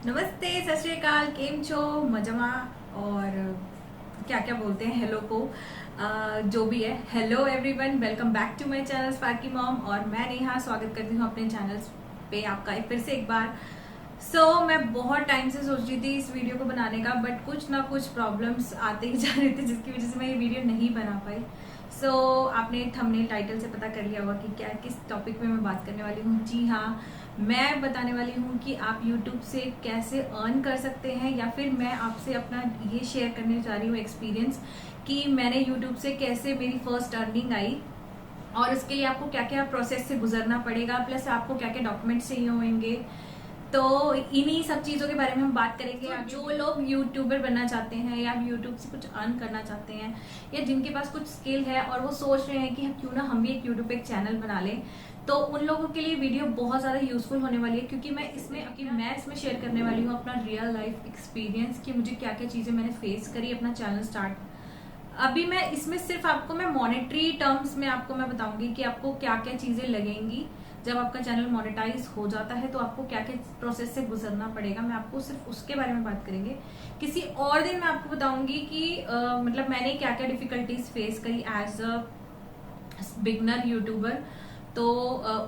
नमस्ते, सत श्री अकाल, केम छो मजमा और क्या क्या बोलते हैं हेलो को। जो भी है, hello everyone, welcome back to my channel Sparky Mom. और मैं नेहा स्वागत करती हूँ अपने चैनल पे आपका फिर से एक बार। मैं बहुत टाइम से सोच रही थी इस वीडियो को बनाने का, बट कुछ ना कुछ प्रॉब्लम्स आते ही जा रहे थे जिसकी वजह से मैं ये वीडियो नहीं बना पाई। आपने थंबनेल टाइटल से पता कर लिया होगा कि क्या किस टॉपिक में मैं बात करने वाली हूँ। जी हाँ, मैं बताने वाली हूँ कि आप YouTube से कैसे अर्न कर सकते हैं, या फिर मैं आपसे अपना ये शेयर करने जा रही हूँ एक्सपीरियंस कि मैंने YouTube से कैसे मेरी फर्स्ट अर्निंग आई और उसके लिए आपको क्या क्या प्रोसेस से गुजरना पड़ेगा, प्लस आपको क्या क्या डॉक्यूमेंट्स चाहिए होंगे। तो इन्हीं सब चीज़ों के बारे में हम बात करेंगे। जो लोग यूट्यूबर बनना चाहते हैं या यूट्यूब से कुछ अर्न करना चाहते हैं, या जिनके पास कुछ स्किल है और वो सोच रहे हैं कि क्यों ना हम भी एक यूट्यूब पे एक चैनल बना लें, तो उन लोगों के लिए वीडियो बहुत ज़्यादा यूजफुल होने वाली है। क्योंकि मैं इसमें शेयर करने वाली हूँ अपना रियल लाइफ एक्सपीरियंस कि मुझे क्या क्या चीज़ें मैंने फेस करी अपना चैनल स्टार्ट। अभी मैं इसमें सिर्फ आपको मैं मॉनेटरी टर्म्स में आपको मैं बताऊंगी कि आपको क्या क्या चीजें लगेंगी जब आपका चैनल मोनेटाइज हो जाता है, तो आपको क्या क्या प्रोसेस से गुजरना पड़ेगा। मैं आपको सिर्फ उसके बारे में बात करेंगे। किसी और दिन मैं आपको बताऊंगी कि मतलब मैंने क्या क्या डिफिकल्टीज फेस करी एज अ बिगनर यूट्यूबर।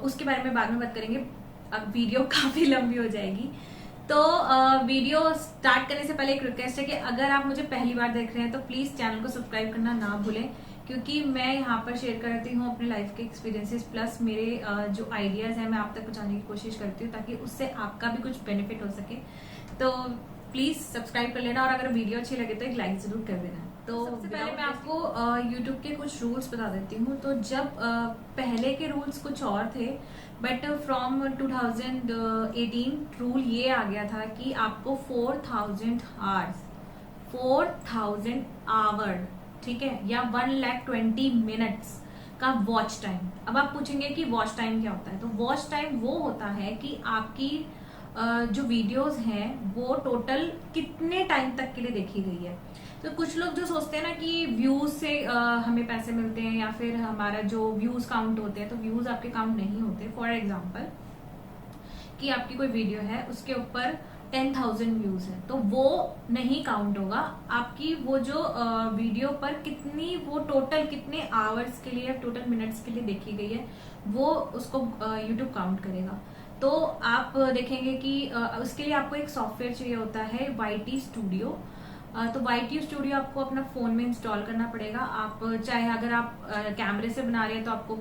उसके बारे में बाद में बात करेंगे। अब वीडियो काफी लंबी हो जाएगी, तो वीडियो स्टार्ट करने से पहले एक रिक्वेस्ट है कि अगर आप मुझे पहली बार देख रहे हैं तो प्लीज चैनल को सब्सक्राइब करना ना भूलें, क्योंकि मैं यहाँ पर शेयर करती हूँ अपने लाइफ के एक्सपीरियंसेस प्लस मेरे जो आइडियाज हैं मैं आप तक पहुँचाने की कोशिश करती हूँ, ताकि उससे आपका भी कुछ बेनिफिट हो सके। तो प्लीज सब्सक्राइब कर लेना और अगर वीडियो अच्छी लगे तो एक लाइक जरूर कर देना। तो सबसे पहले मैं आपको यूट्यूब के कुछ रूल्स बता देती हूँ। तो जब पहले के रूल्स कुछ और थे, बट फ्रॉम 2018 रूल ये आ गया था कि आपको 4000 आवर, ठीक है, या 120 मिनट्स का वॉच टाइम। अब आप पूछेंगे कि वॉच टाइम क्या होता है। तो वॉच टाइम वो होता है कि आपकी जो वीडियोस हैं वो टोटल कितने टाइम तक के लिए देखी गई है। तो कुछ लोग जो सोचते हैं ना कि व्यूज से हमें पैसे मिलते हैं, या फिर हमारा जो व्यूज काउंट होते हैं, तो व्यूज आपके काउंट नहीं होते। फॉर एग्जाम्पल कि आपकी कोई वीडियो है, उसके ऊपर 10,000 व्यूज है, तो वो नहीं काउंट होगा। आपकी वो जो वीडियो पर कितनी, वो टोटल कितने आवर्स के लिए, टोटल मिनट्स के लिए देखी गई है, वो उसको यूट्यूब काउंट करेगा। तो आप देखेंगे कि उसके लिए आपको एक सॉफ्टवेयर चाहिए होता है, YT स्टूडियो। तो YT स्टूडियो आपको अपना फोन में इंस्टॉल करना पड़ेगा। आप चाहे अगर आप कैमरे से बना रहे हैं तो आपको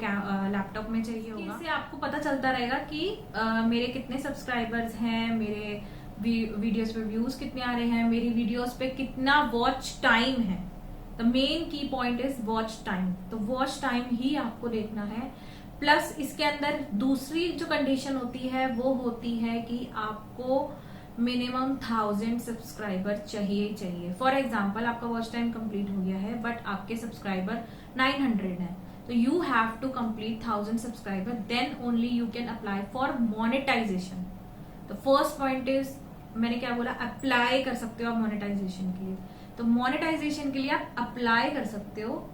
लैपटॉप में चाहिए होगा। इससे आपको पता चलता रहेगा कि मेरे कितने सब्सक्राइबर्स हैं, मेरे वीडियोस पे व्यूज कितने आ रहे हैं, मेरी वीडियोस पे कितना वॉच टाइम है। द मेन की पॉइंट इज वॉच टाइम। तो वॉच टाइम ही आपको देखना है। प्लस इसके अंदर दूसरी जो कंडीशन होती है वो होती है कि आपको मिनिमम 1000 सब्सक्राइबर चाहिए। फॉर एग्जाम्पल आपका वॉच टाइम कंप्लीट हो गया है, बट आपके सब्सक्राइबर 900 है, तो you have to complete 1000 subscriber, then only you can apply for monetisation. तो फर्स्ट पॉइंट इज, मैंने क्या बोला, अप्लाई कर सकते हो आप मोनेटाइजेशन के लिए। तो मोनेटाइजेशन के लिए आप अप्लाई कर सकते हो,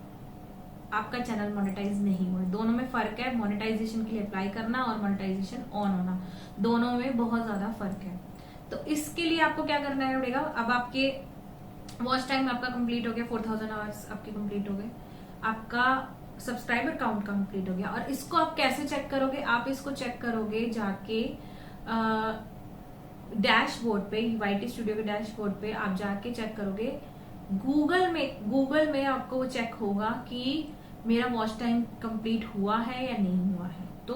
आपका चैनल मोनेटाइज नहीं हुआ। दोनों में फर्क है। मोनेटाइजेशन के लिए अप्लाई करना और मोनेटाइजेशन ऑन होना, दोनों में बहुत ज्यादा फर्क है। तो इसके लिए आपको क्या करना है पड़ेगा। अब आपके वॉच टाइम आपका कंप्लीट हो गया, 4000 आवर्स आपके कंप्लीट हो गए, आपका सब्सक्राइबर काउंट कंप्लीट हो गया। और इसको आप कैसे चेक करोगे? आप इसको चेक करोगे जाके डैशबोर्ड पे, YT स्टूडियो के डैशबोर्ड पे आप जाके चेक करोगे। गूगल में आपको वो चेक होगा कि मेरा वॉच टाइम कंप्लीट हुआ है या नहीं हुआ है। तो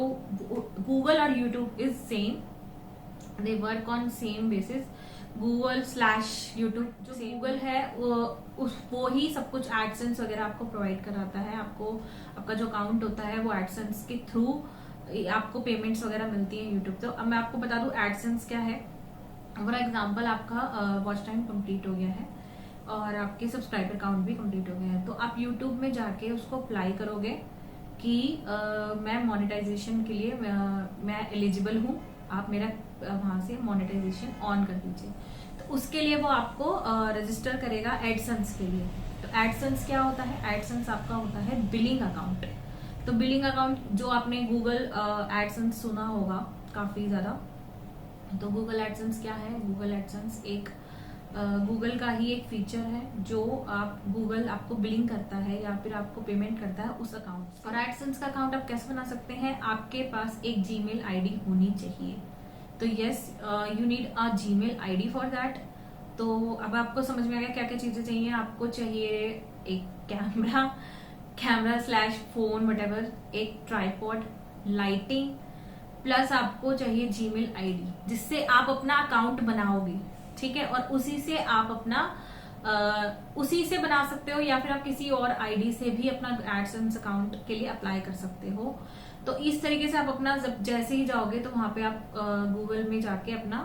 गूगल और YouTube is same, they work on same basis. Google/YouTube, जो गूगल है वो ही सब कुछ एडसेंस वगैरह आपको प्रोवाइड कराता है। आपको आपका जो अकाउंट होता है वो एडसेंस के थ्रू आपको पेमेंट्स वगैरह मिलती है यूट्यूब। तो अब मैं आपको बता दूं एडसेंस क्या है। फॉर एग्जाम्पल आपका वॉच टाइम कंप्लीट हो गया है और आपके सब्सक्राइबर काउंट भी कंप्लीट हो गया है, तो आप यूट्यूब में जाके उसको अप्लाई करोगे कि मैं मोनेटाइजेशन के लिए मैं एलिजिबल हूँ, आप मेरा वहां से मोनेटाइजेशन ऑन कर दीजिए। तो उसके लिए वो आपको रजिस्टर करेगा एडसेंस के लिए। तो एडसेंस क्या होता है? एडसेंस आपका होता है बिलिंग अकाउंट। तो बिलिंग अकाउंट जो आपने गूगल एडसेंस सुना होगा काफी ज्यादा, तो गूगल एडसेंस क्या है? गूगल एडसेंस एक गूगल का ही एक फीचर है जो आप गूगल आपको बिलिंग करता है या फिर आपको पेमेंट करता है उस अकाउंट। और एडसेंस का अकाउंट आप कैसे बना सकते हैं? आपके पास एक जीमेल आईडी होनी चाहिए। तो yes, you need a Gmail ID for that. तो अब आपको समझ में आ गया क्या क्या चीजें चाहिए। आपको चाहिए एक कैमरा स्लैश फोन वटेवर, एक ट्राइपॉड, लाइटिंग, प्लस आपको चाहिए जीमेल आईडी जिससे आप अपना अकाउंट बनाओगे। ठीक है, और उसी से आप अपना उसी से बना सकते हो या फिर आप किसी और आईडी से भी अपना एडसेंस अकाउंट के लिए अप्लाई कर सकते हो। तो इस तरीके से आप अपना जैसे ही जाओगे तो वहां पे आप गूगल में जाके अपना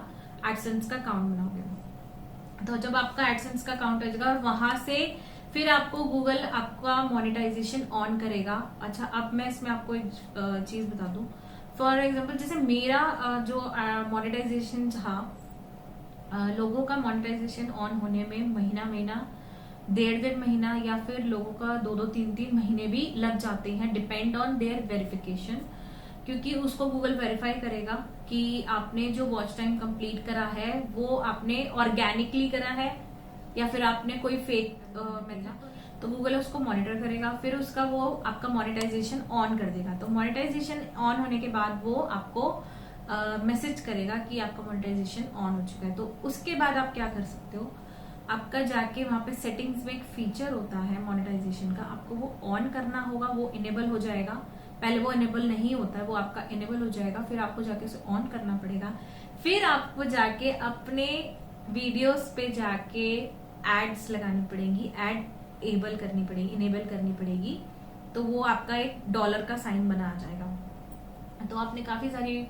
एडसेंस का अकाउंट बनाओगे। तो जब आपका एडसेंस का अकाउंट हो जाएगा और वहां से फिर आपको गूगल आपका मोनेटाइजेशन ऑन करेगा। अच्छा, अब मैं इसमें आपको एक चीज बता दूं। फॉर एग्जाम्पल जैसे मेरा जो मोनेटाइजेशन था, लोगों का मोनेटाइजेशन ऑन होने में महीना डेढ़ महीना या फिर लोगों का 2-3 महीने भी लग जाते हैं, डिपेंड ऑन देयर वेरिफिकेशन। क्योंकि उसको गूगल वेरीफाई करेगा कि आपने जो वॉच टाइम कंप्लीट करा है वो आपने ऑर्गेनिकली करा है या फिर आपने कोई फेक मेथड। तो गूगल उसको मॉनिटर करेगा, फिर उसका वो आपका मोनेटाइजेशन ऑन कर देगा। तो मोनेटाइजेशन ऑन होने के बाद वो आपको मैसेज करेगा कि आपका मोनेटाइजेशन ऑन हो चुका है। तो उसके बाद आप क्या कर सकते हो, आपका जाके वहां पे सेटिंग्स में एक फीचर होता है मोनेटाइजेशन का, आपको वो ऑन करना होगा। वो इनेबल हो जाएगा, पहले वो इनेबल नहीं होता है, वो आपका इनेबल हो जाएगा, फिर आपको जाके उसे ऑन करना पड़ेगा। फिर आपको जाके अपने वीडियोस पे जाके एड्स लगानी पड़ेंगी, एड इनेबल करनी पड़ेगी। तो वो आपका एक डॉलर का साइन बना आ जाएगा। तो आपने काफी सारी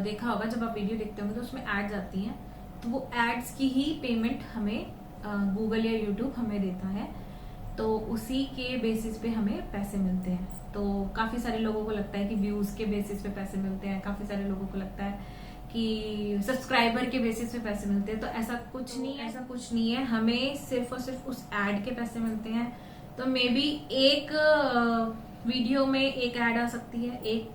देखा होगा, जब आप वीडियो देखते होंगे तो उसमें एड्स आती हैं, तो वो एड्स की ही पेमेंट हमें गूगल या यूट्यूब हमें देता है। तो उसी के बेसिस पे हमें पैसे मिलते हैं। तो काफी सारे लोगों को लगता है कि व्यूज के बेसिस पे पैसे मिलते हैं, काफी सारे लोगों को लगता है कि सब्सक्राइबर के बेसिस पे पैसे मिलते हैं। तो ऐसा कुछ नहीं है, हमें सिर्फ और सिर्फ उस एड के पैसे मिलते हैं। तो मे बी एक वीडियो में एक ऐड आ सकती है, एक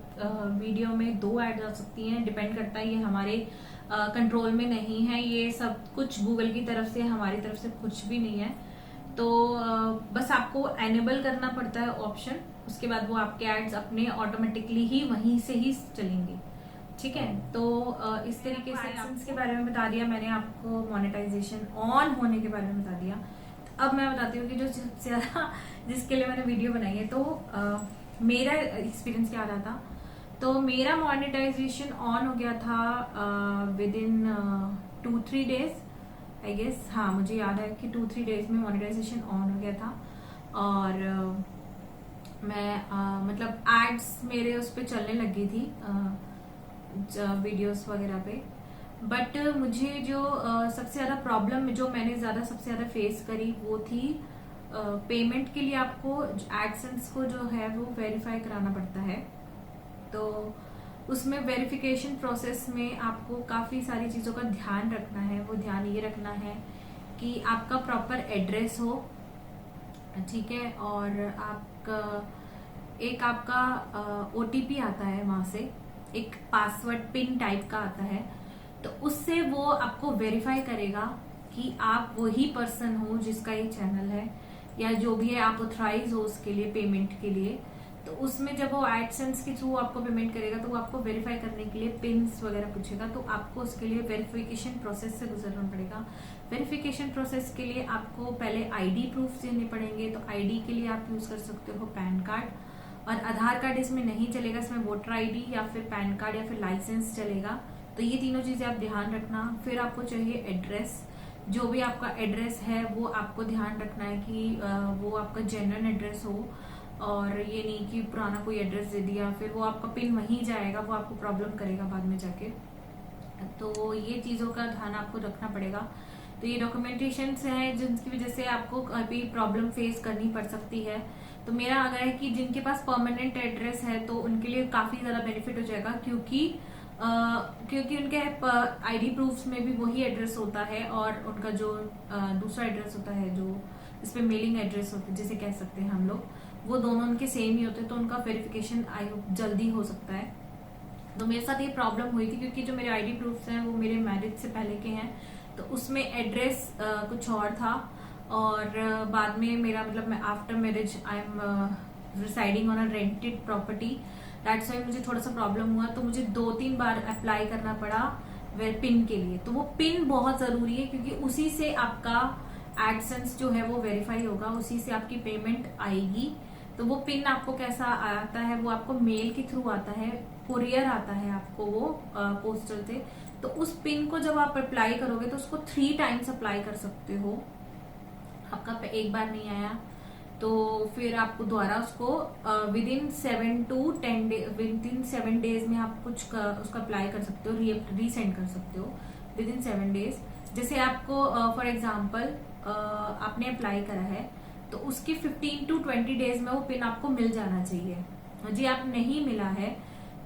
वीडियो में 2 ऐड आ सकती हैं, डिपेंड करता है। ये हमारे कंट्रोल में नहीं है, ये सब कुछ गूगल की तरफ से, हमारी तरफ से कुछ भी नहीं है। तो बस आपको एनेबल करना पड़ता है ऑप्शन, उसके बाद वो आपके एड्स अपने ऑटोमेटिकली ही वहीं से ही चलेंगे। ठीक है, तो इस तरीके से एडसेंस के बारे में बता दिया मैंने आपको, मोनेटाइजेशन ऑन होने के बारे में बता दिया। अब मैं बताती हूँ कि जो सबसे ज्यादा जिसके लिए मैंने वीडियो बनाई है, तो मेरा एक्सपीरियंस क्या रहा था। तो मेरा मोनेटाइजेशन ऑन हो गया था within 2-3 days I guess. हाँ, मुझे याद है कि 2-3 डेज में मोनेटाइजेशन ऑन हो गया था। और मैं मतलब एड्स मेरे उस पर चलने लग गई थी वीडियोस वगैरह पे। बट मुझे जो सबसे ज्यादा प्रॉब्लम जो मैंने सबसे ज्यादा फेस करी वो थी पेमेंट के लिए आपको एडसेंस को जो है वो वेरीफाई कराना पड़ता है। तो उसमें वेरिफिकेशन प्रोसेस में आपको काफी सारी चीजों का ध्यान रखना है। वो ध्यान ये रखना है कि आपका प्रॉपर एड्रेस हो, ठीक है, और आपका OTP आता है वहां से, एक पासवर्ड पिन टाइप का आता है। तो उससे वो आपको वेरीफाई करेगा कि आप वही पर्सन हो जिसका ये चैनल है या जो भी है, आप ऑथराइज हो उसके लिए, पेमेंट के लिए। तो उसमें जब वो एडसेंस के थ्रू आपको पेमेंट करेगा तो वो आपको वेरीफाई करने के लिए पिन्स वगैरह पूछेगा। तो आपको उसके लिए वेरिफिकेशन प्रोसेस से गुजरना पड़ेगा। वेरिफिकेशन प्रोसेस के लिए आपको पहले आईडी प्रूफ देने पड़ेंगे। तो आईडी के लिए आप यूज कर सकते हो पैन कार्ड और आधार कार्ड। इसमें नहीं चलेगा, इसमें वोटर आईडी या फिर पैन कार्ड या फिर लाइसेंस चलेगा। तो ये तीनों चीजें आप ध्यान रखना। फिर आपको चाहिए एड्रेस, जो भी आपका एड्रेस है वो आपको ध्यान रखना है कि वो आपका जेन्युइन एड्रेस हो, और ये नहीं कि पुराना कोई एड्रेस दे दिया फिर वो आपका पिन वहीं जाएगा, वो आपको प्रॉब्लम करेगा बाद में जाके। तो ये चीजों का ध्यान आपको रखना पड़ेगा। तो ये डॉक्यूमेंटेशन है जिनकी वजह से आपको कभी प्रॉब्लम फेस करनी पड़ सकती है। तो मेरा अगर है कि जिनके पास परमानेंट एड्रेस है तो उनके लिए काफी ज्यादा बेनिफिट हो जाएगा, क्योंकि उनके आईडी प्रूफ्स में भी वही एड्रेस होता है और उनका जो दूसरा एड्रेस होता है, जो इस पे मेलिंग एड्रेस होता है जिसे कह सकते हैं हम लोग, वो दोनों उनके सेम ही होते हैं। तो उनका वेरिफिकेशन आई होप जल्दी हो सकता है। तो मेरे साथ ये प्रॉब्लम हुई थी क्योंकि जो मेरे आईडी प्रूफ्स हैं वो मेरे मैरिज से पहले के हैं, तो उसमें एड्रेस कुछ और था, और बाद में मेरा मतलब मैं after marriage I am residing on a rented property, that's why मुझे थोड़ा सा प्रॉब्लम हुआ। तो मुझे 2-3 बार अप्लाई करना पड़ा पिन के लिए। तो वो पिन बहुत जरूरी है क्योंकि उसी से आपका एडसेंस जो है वो वेरीफाई होगा, उसी से आपकी पेमेंट आएगी। तो वो पिन आपको कैसा आता है, वो आपको मेल के थ्रू आता है, कुरियर आता है आपको वो पोस्टल से। तो उस पिन को जब आप अप्लाई करोगे तो उसको 3 टाइम्स अप्लाई कर सकते हो। आपका एक बार नहीं आया तो फिर आपको दोबारा उसको with in 7 to 10 day, with in 7 days में आप कुछ उसका अप्लाई कर सकते हो, रीसेंड कर सकते हो विद इन 7 डेज। जैसे आपको फॉर एग्जाम्पल आपने अप्लाई करा है तो उसके 15 to 20 डेज में वो पिन आपको मिल जाना चाहिए। जी आप नहीं मिला है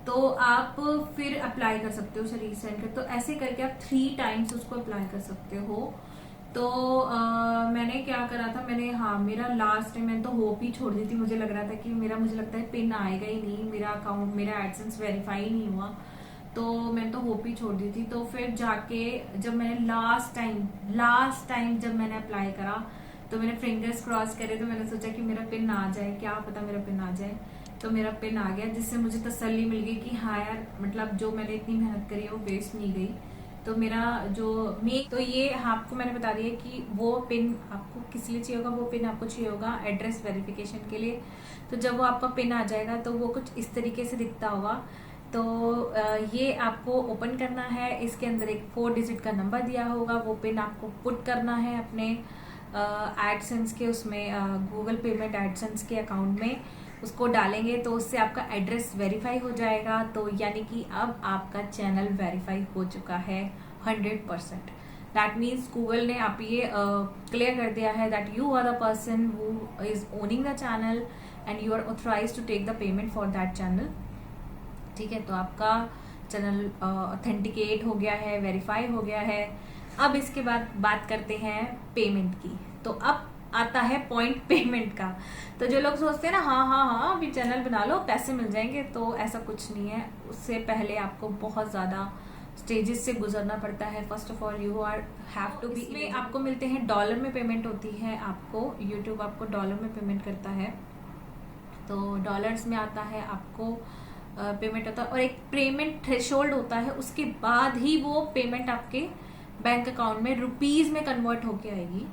तो आप फिर अप्लाई कर सकते हो उसे रीसेंड कर। तो ऐसे करके आप 3 टाइम्स उसको अप्लाई कर सकते हो। तो मैंने क्या करा था, मेरा लास्ट टाइम मैंने तो होप ही छोड़ दी थी। मुझे लग रहा था कि मुझे लगता है पिन आएगा ही नहीं, मेरा अकाउंट, मेरा एडसेंस वेरीफाई नहीं हुआ, तो मैंने तो होप ही छोड़ दी थी। तो फिर जाके जब मैंने लास्ट टाइम जब मैंने अप्लाई करा तो मैंने फिंगर्स क्रॉस करे, तो मैंने सोचा कि मेरा पिन आ जाए, क्या पता मेरा पिन आ जाए। तो मेरा पिन आ गया, जिससे मुझे तसल्ली मिल गई कि हाँ यार, मतलब जो मैंने इतनी मेहनत करी है वो वेस्ट नहीं गई। तो मेरा तो ये आपको मैंने बता दिया कि वो पिन आपको किस लिए चाहिए होगा। वो पिन आपको चाहिए होगा एड्रेस वेरिफिकेशन के लिए। तो जब वो आपका पिन आ जाएगा तो वो कुछ इस तरीके से दिखता होगा। तो ये आपको ओपन करना है, इसके अंदर एक 4 डिजिट का नंबर दिया होगा, वो पिन आपको पुट करना है अपने एडसेंस के उसमें, गूगल पेमेंट एडसेंस के अकाउंट में उसको डालेंगे तो उससे आपका एड्रेस वेरीफाई हो जाएगा। तो यानी कि अब आपका चैनल वेरीफाई हो चुका है 100%। दैट मीन्स गूगल ने आप ये क्लियर कर दिया है that you are the person who is owning the channel and you are authorised to take the payment for that channel. ठीक है, तो आपका चैनल ऑथेंटिकेट हो गया है, वेरीफाई हो गया है। अब इसके बाद बात करते हैं पेमेंट की। तो अब आता है पॉइंट पेमेंट का। तो जो लोग सोचते हैं ना हाँ अभी चैनल बना लो पैसे मिल जाएंगे, तो ऐसा कुछ नहीं है। उससे पहले आपको बहुत ज्यादा स्टेजेस से गुजरना पड़ता है। First of all you are have to be, इसमें आपको मिलते हैं डॉलर में पेमेंट होती है, आपको यूट्यूब आपको डॉलर में पेमेंट करता है। तो डॉलर्स में आता है आपको पेमेंट होता है, और एक पेमेंट थ्रेशोल्ड होता है, उसके बाद ही वो पेमेंट आपके बैंक अकाउंट में रुपीज में कन्वर्ट होके आएगी।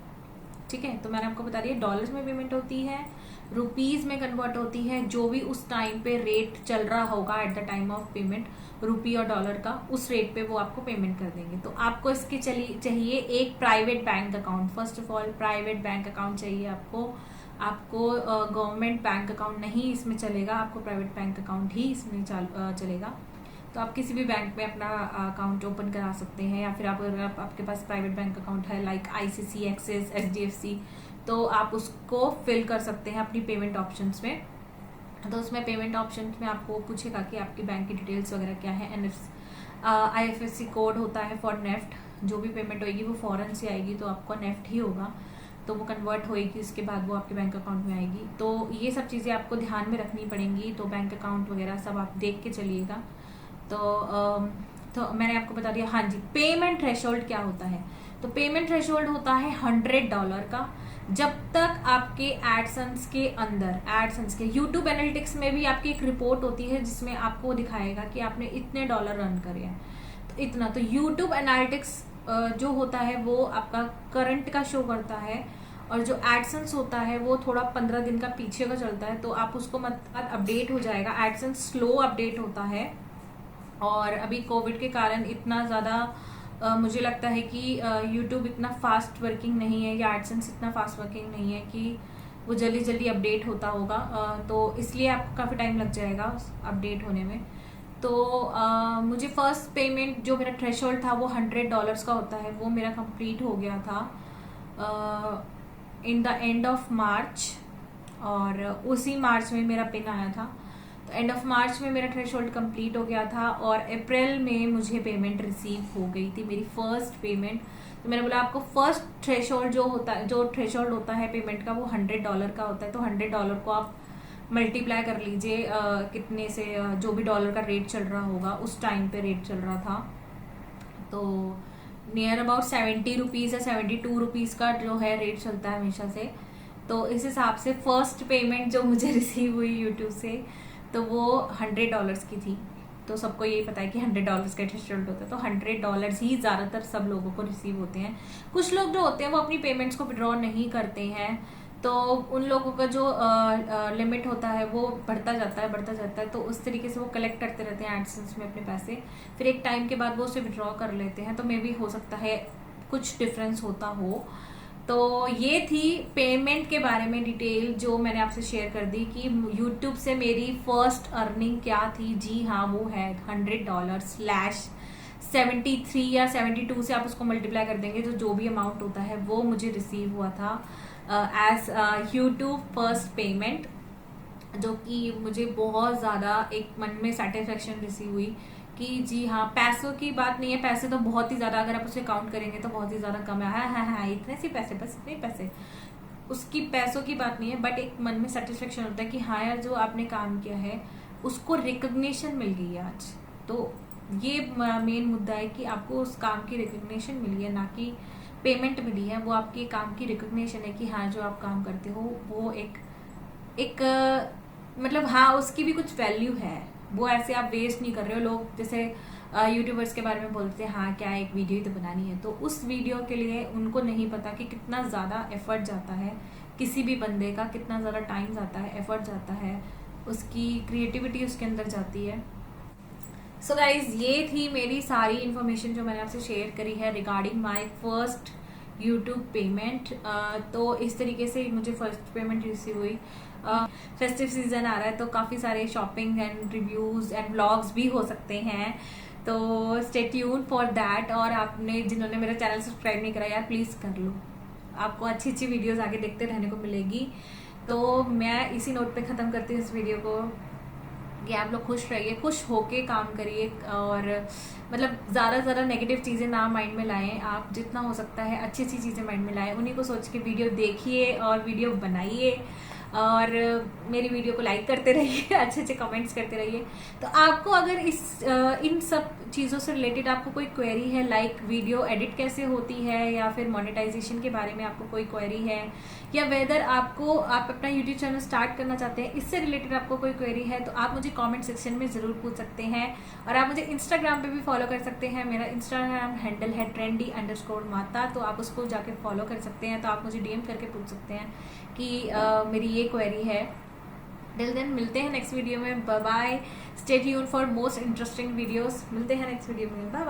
ठीक है, तो मैंने आपको बता दिया डॉलर्स में पेमेंट होती है, रुपीज में कन्वर्ट होती है। जो भी उस टाइम पे रेट चल रहा होगा at the time of payment, rupee और डॉलर का, उस रेट पे वो आपको पेमेंट कर देंगे। तो आपको इसके चाहिए एक private bank account. First of all private bank account चाहिए आपको गवर्नमेंट बैंक अकाउंट नहीं इसमें चलेगा, आपको प्राइवेट बैंक अकाउंट ही इसमें चलेगा। तो आप किसी भी बैंक में अपना अकाउंट ओपन करा सकते हैं, या फिर अगर आपके पास प्राइवेट बैंक अकाउंट है लाइक आईसीसी, एक्सिस, एचडीएफसी, तो आप उसको फिल कर सकते हैं अपनी पेमेंट ऑप्शंस में। तो उसमें पेमेंट ऑप्शन में आपको पूछेगा कि आपकी बैंक की डिटेल्स वगैरह क्या है। IFSC कोड होता है फॉर नेफ्ट। जो भी पेमेंट होगी वो फॉरेन से आएगी तो आपको नेफ्ट ही होगा, तो वो कन्वर्ट होएगी, उसके बाद वो आपके बैंक अकाउंट में आएगी। तो ये सब चीज़ें आपको ध्यान में रखनी पड़ेंगी। तो बैंक अकाउंट वगैरह सब आप देख के चलिएगा। तो मैंने आपको बता दिया। हाँ जी, पेमेंट थ्रेशोल्ड क्या होता है? तो पेमेंट थ्रेशोल्ड होता है $100 का। जब तक आपके एडसेंस के अंदर, एडसेंस के यूट्यूब एनालिटिक्स में भी आपकी एक रिपोर्ट होती है जिसमें आपको दिखाएगा कि आपने इतने डॉलर रन करे हैं, तो इतना। तो यूट्यूब एनालिटिक्स जो होता है वो आपका करंट का शो करता है, और जो एडसेंस होता है वो थोड़ा 15 दिन का पीछे का चलता है। तो आप उसको मतलब अपडेट हो जाएगा। एडसेंस स्लो अपडेट होता है, और अभी कोविड के कारण इतना ज़्यादा मुझे लगता है कि यूट्यूब इतना फास्ट वर्किंग नहीं है, या एडसेंस इतना फास्ट वर्किंग नहीं है कि वो जल्दी जल्दी अपडेट होता होगा। तो इसलिए आपको काफ़ी टाइम लग जाएगा अपडेट होने में। तो मुझे फर्स्ट पेमेंट जो मेरा थ्रेशोल्ड था वो $100 का होता है, वो मेरा कंप्लीट हो गया था in the end of March, और उसी मार्च में मेरा पिन आया था। तो एंड ऑफ मार्च में मेरा थ्रेशोल्ड कंप्लीट हो गया था, और अप्रैल में मुझे पेमेंट रिसीव हो गई थी, मेरी फर्स्ट पेमेंट। तो मैंने बोला आपको फर्स्ट थ्रेशोल्ड जो थ्रेशोल्ड होता है पेमेंट का वो $100 का होता है। तो $100 को आप मल्टीप्लाई कर लीजिए कितने से, जो भी डॉलर का रेट चल रहा होगा उस टाइम पे रेट चल रहा था, तो नियर अबाउट 70 रुपीज़ या 72 रुपीज़ का जो है रेट चलता है हमेशा से। तो इस हिसाब से फर्स्ट पेमेंट जो मुझे रिसीव हुई यूट्यूब से, तो वो $100 की थी। तो सबको यही पता है कि $100 का थ्रेशोल्ड होता है, तो $100 ही ज़्यादातर सब लोगों को रिसीव होते हैं। कुछ लोग जो होते हैं वो अपनी पेमेंट्स को विड्रॉ नहीं करते हैं, तो उन लोगों का जो लिमिट होता है वो बढ़ता जाता है, तो उस तरीके से वो कलेक्ट करते रहते हैं एडसेंस में अपने पैसे, फिर एक टाइम के बाद वो उसे विड्रॉ कर लेते हैं। तो मे भी हो सकता है कुछ डिफरेंस होता हो। तो ये थी पेमेंट के बारे में डिटेल जो मैंने आपसे शेयर कर दी कि यूट्यूब से मेरी फर्स्ट अर्निंग क्या थी। जी हाँ, वो है $100/73 या 72 से आप उसको मल्टीप्लाई कर देंगे, तो जो भी अमाउंट होता है वो मुझे रिसीव हुआ था एज यूट्यूब फर्स्ट पेमेंट, जो कि मुझे बहुत ज़्यादा एक मन में सेटिस्फेक्शन रिसीव हुई कि जी हाँ, पैसों की बात नहीं है, पैसे तो बहुत ही ज़्यादा, अगर आप उसे काउंट करेंगे तो बहुत ही ज़्यादा कम है, हाँ इतने से पैसे, बस इतने पैसे, उसकी पैसों की बात नहीं है, बट एक मन में सेटिस्फेक्शन होता है कि हाँ यार, जो आपने काम किया है उसको रिकग्निशन मिल गई है आज। तो ये मेन मुद्दा है कि आपको उस काम की रिकग्निशन मिली है, ना कि पेमेंट मिली है, वो आपके काम की रिकग्निशन है कि हाँ, जो आप काम करते हो वो एक मतलब हाँ, उसकी भी कुछ वैल्यू है, वो ऐसे आप वेस्ट नहीं कर रहे हो। लोग जैसे यूट्यूबर्स के बारे में बोलते हैं, हाँ क्या एक वीडियो ही तो बनानी है, तो उस वीडियो के लिए उनको नहीं पता कि कितना ज़्यादा एफर्ट जाता है, किसी भी बंदे का कितना ज़्यादा टाइम जाता है, एफर्ट जाता है, उसकी क्रिएटिविटी उसके अंदर जाती है। सो गाइज, ये थी मेरी सारी इन्फॉर्मेशन जो मैंने आपसे शेयर करी है regarding my first YouTube payment. तो इस तरीके से मुझे फर्स्ट पेमेंट रिसीव हुई। फेस्टिव सीजन आ रहा है, तो काफ़ी सारे shopping and reviews and vlogs भी हो सकते हैं, तो स्टे ट्यून फॉर दैट। और आपने जिन्होंने मेरा चैनल सब्सक्राइब नहीं करा यार, प्लीज़ कर लो, आपको अच्छी अच्छी वीडियोज़ आगे देखते रहने को मिलेगी। तो मैं इसी नोट पे ख़त्म करती हूँ इस वीडियो को कि आप लोग खुश रहिए, खुश होके काम करिए, और मतलब ज़्यादा से ज़्यादा नेगेटिव चीज़ें ना माइंड में लाएं। आप जितना हो सकता है अच्छी अच्छी चीज़ें माइंड में लाएं, उन्हीं को सोच के वीडियो देखिए और वीडियो बनाइए, और मेरी वीडियो को लाइक करते रहिए, अच्छे अच्छे कमेंट्स करते रहिए। तो आपको अगर इन सब चीज़ों से रिलेटेड आपको कोई क्वेरी है, लाइक वीडियो एडिट कैसे होती है, या फिर मोनेटाइजेशन के बारे में आपको कोई क्वेरी है, या वेदर आप अपना यूट्यूब चैनल स्टार्ट करना चाहते हैं, इससे रिलेटेड आपको कोई क्वेरी है, तो आप मुझे कमेंट सेक्शन में ज़रूर पूछ सकते हैं। और आप मुझे इंस्टाग्राम पे भी फॉलो कर सकते हैं, मेरा इंस्टाग्राम हैंडल है trendy_माता, तो आप उसको जाके फॉलो कर सकते हैं। तो आप मुझे डीएम करके पूछ सकते हैं कि मेरी ये क्वेरी है। टिल देन मिलते हैं नेक्स्ट वीडियो में, bye bye, stay tune for most interesting videos, मिलते हैं नेक्स्ट वीडियो में, बाय बाय।